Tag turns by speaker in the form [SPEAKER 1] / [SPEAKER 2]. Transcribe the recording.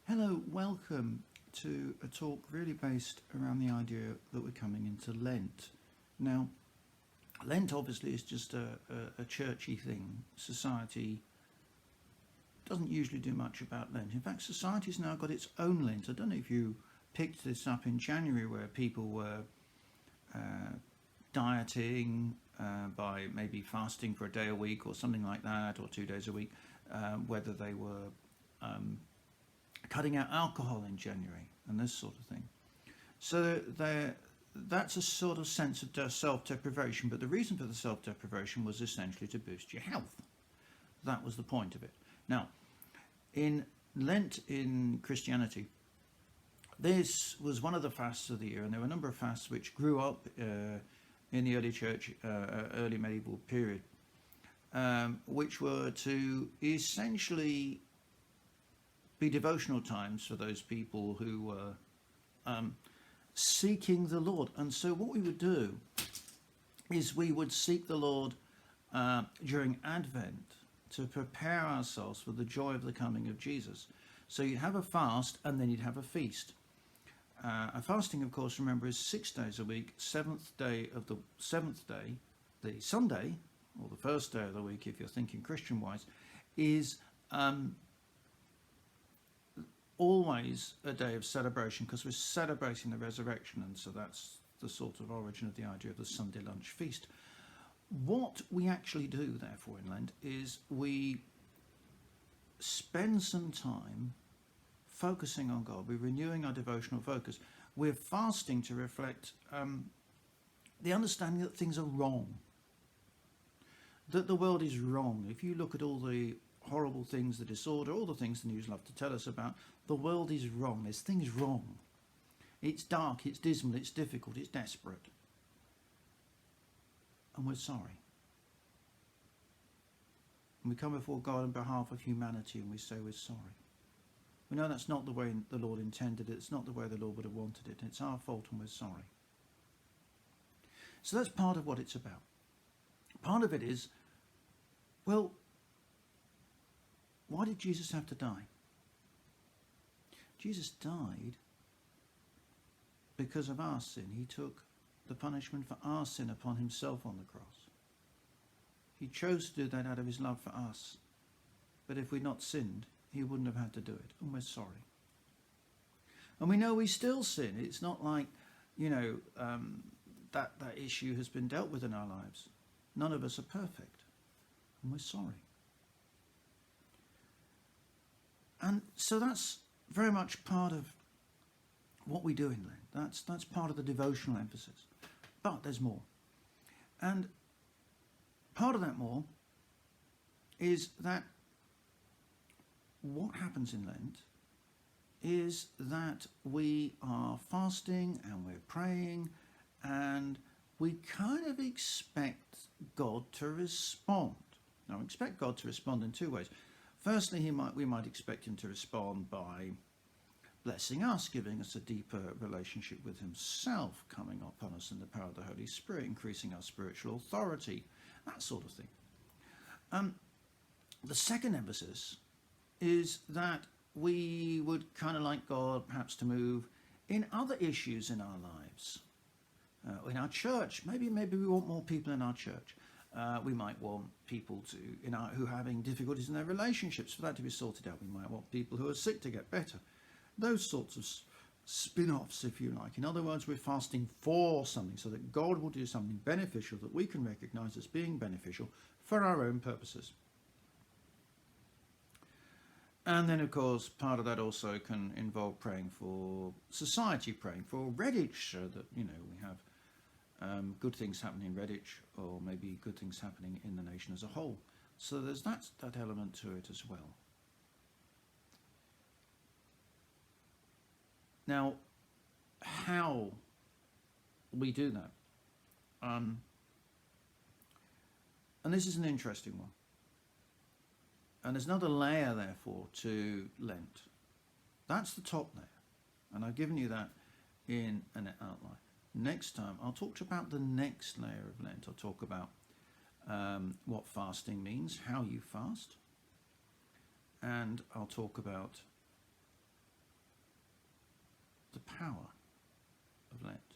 [SPEAKER 1] Hello, welcome to a talk really based around the idea that we're coming into Lent. Now, Lent obviously is just a churchy thing. Society doesn't usually do much about Lent. In fact, society's now got its own Lent. I don't know if you picked this up in January where people were dieting by maybe fasting for a day a week or something like that, or 2 days a week, whether they were cutting out alcohol in January and this sort of thing. So that's a sort of sense of self-deprivation, but the reason for the self-deprivation was essentially to boost your health. That was the point of it. Now, in Lent in Christianity, this was one of the fasts of the year, and there were a number of fasts which grew up in the early church, early medieval period, which were to essentially be devotional times for those people who were seeking the Lord. And so what we would do is we would seek the Lord during Advent to prepare ourselves for the joy of the coming of Jesus. So you'd have a fast and then you'd have a feast. A fasting, of course, remember, is 6 days a week. Seventh day, the Sunday, or the first day of the week, if you're thinking Christian-wise, is always a day of celebration because we're celebrating the resurrection, and so that's the sort of origin of the idea of the Sunday lunch feast. What we actually do, therefore, in Lent is we spend some time focusing on God. We're renewing our devotional focus. We're fasting to reflect the understanding that things are wrong, that the world is wrong. If you look at all the horrible things, the disorder, all the things the news love to tell us about, the world is wrong. There's things wrong. It's dark, it's dismal, it's difficult, it's desperate. And we're sorry. And we come before God on behalf of humanity and we say we're sorry. We know that's not the way the Lord intended it. It's not the way the Lord would have wanted it. It's our fault and we're sorry. So that's part of what it's about. Part of it is, well, why did Jesus have to die? Jesus died because of our sin. He took the punishment for our sin upon himself on the cross. He chose to do that out of his love for us. But if we'd not sinned, he wouldn't have had to do it. And we're sorry. And we know we still sin. It's not like, that issue has been dealt with in our lives. None of us are perfect. And we're sorry. And so that's very much part of what we do in Lent. That's part of the devotional emphasis. But there's more. And part of that more is that what happens in Lent is that we are fasting and we're praying and we kind of expect God to respond. Now, we expect God to respond in two ways. Firstly, we might expect him to respond by blessing us, giving us a deeper relationship with himself, coming upon us in the power of the Holy Spirit, increasing our spiritual authority, that sort of thing. The second emphasis is that we would kind of like God perhaps to move in other issues in our lives. In our church, maybe we want more people in our church. We might want people who are having difficulties in their relationships, for that to be sorted out. We might want people who are sick to get better. Those sorts of spin-offs, if you like. In other words, we're fasting for something so that God will do something beneficial that we can recognize as being beneficial for our own purposes. And then, of course, part of that also can involve praying for society, praying for Redditch, so that, we have good things happening in Redditch, or maybe good things happening in the nation as a whole. So there's that element to it as well. Now, how we do that, and this is an interesting one. And there's another layer, therefore, to Lent. That's the top layer, and I've given you that in an outline. Next time, I'll talk about the next layer of Lent. I'll talk about what fasting means, how you fast, and I'll talk about power of Lent.